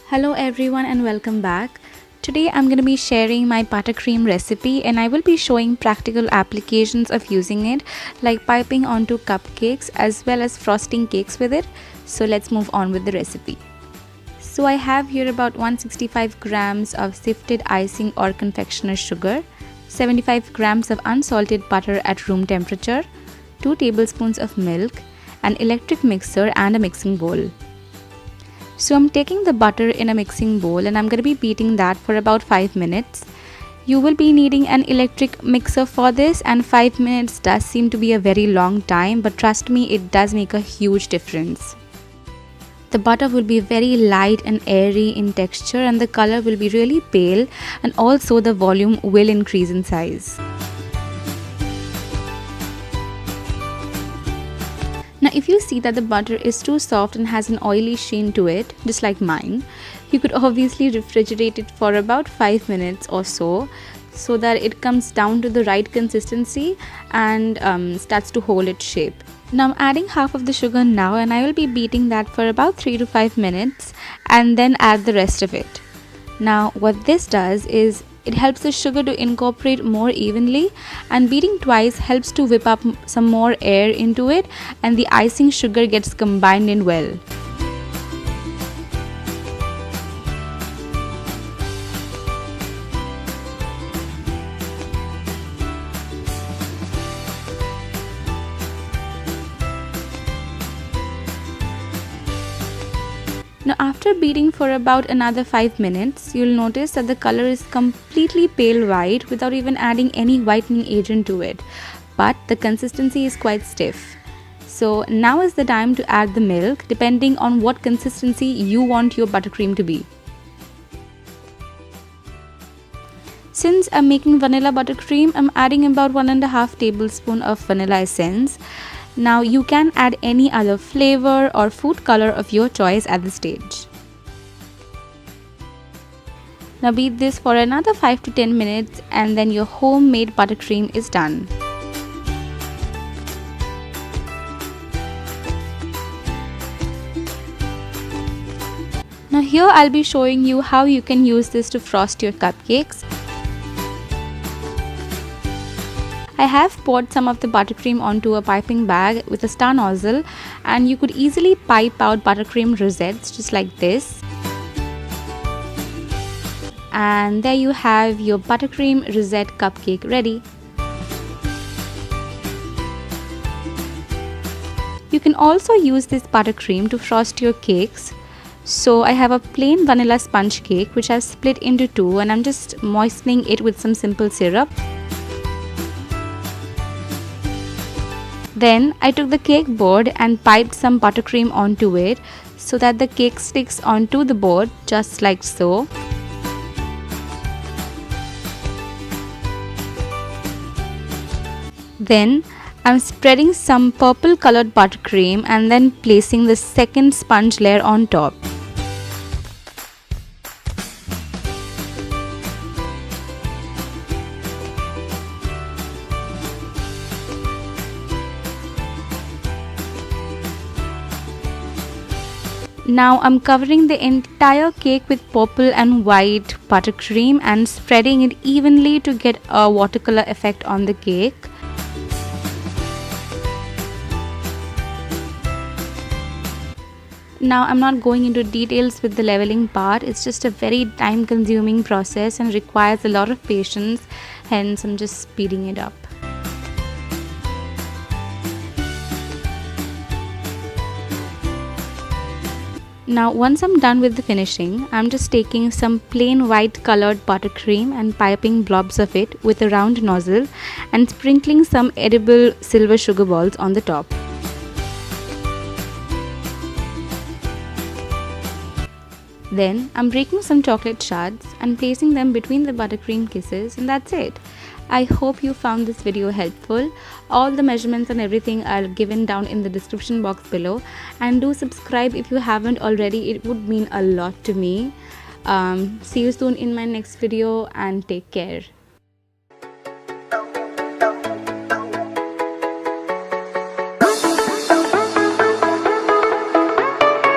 Hello everyone and welcome back. Today I'm going to be sharing my buttercream recipe and I will be showing practical applications of using it, like piping onto cupcakes as well as frosting cakes with it. So let's move on with the recipe. So I have here about 165 grams of sifted icing or confectioner sugar, 75 grams of unsalted butter at room temperature, 2 tablespoons of milk, an electric mixer and a mixing bowl. So I'm taking the butter in a mixing bowl and I'm going to be beating that for about 5 minutes. You will be needing an electric mixer for this, and 5 minutes does seem to be a very long time, but trust me, it does make a huge difference. The butter will be very light and airy in texture and the color will be really pale, and also the volume will increase in size. Now if you see that the butter is too soft and has an oily sheen to it, just like mine, you could obviously refrigerate it for about 5 minutes or so that it comes down to the right consistency and starts to hold its shape. Now I'm adding half of the sugar now and I will be beating that for about 3 to 5 minutes and then add the rest of it. Now what this does is it helps the sugar to incorporate more evenly, and beating twice helps to whip up some more air into it and the icing sugar gets combined in well. Now after beating for about another 5 minutes, you'll notice that the color is completely pale white without even adding any whitening agent to it. But the consistency is quite stiff. So now is the time to add the milk, depending on what consistency you want your buttercream to be. Since I'm making vanilla buttercream, I'm adding about 1.5 tablespoons of vanilla essence. Now you can add any other flavor or food color of your choice at this stage. Now beat this for another 5 to 10 minutes and then your homemade buttercream is done. Now here I'll be showing you how you can use this to frost your cupcakes. I have poured some of the buttercream onto a piping bag with a star nozzle, and you could easily pipe out buttercream rosettes just like this. And there you have your buttercream rosette cupcake ready. You can also use this buttercream to frost your cakes. So I have a plain vanilla sponge cake which I've split into two, and I'm just moistening it with some simple syrup. Then I took the cake board and piped some buttercream onto it so that the cake sticks onto the board just like so. Then I'm spreading some purple colored buttercream and then placing the second sponge layer on top. Now I'm covering the entire cake with purple and white buttercream and spreading it evenly to get a watercolor effect on the cake. Now I'm not going into details with the leveling part, it's just a very time consuming process and requires a lot of patience, hence I'm just speeding it up. Now once I'm done with the finishing, I'm just taking some plain white colored buttercream and piping blobs of it with a round nozzle and sprinkling some edible silver sugar balls on the top. Then I'm breaking some chocolate shards and placing them between the buttercream kisses, and that's it. I hope you found this video helpful. All the measurements and everything are given down in the description box below, and do subscribe if you haven't already, it would mean a lot to me. See you soon in my next video and take care.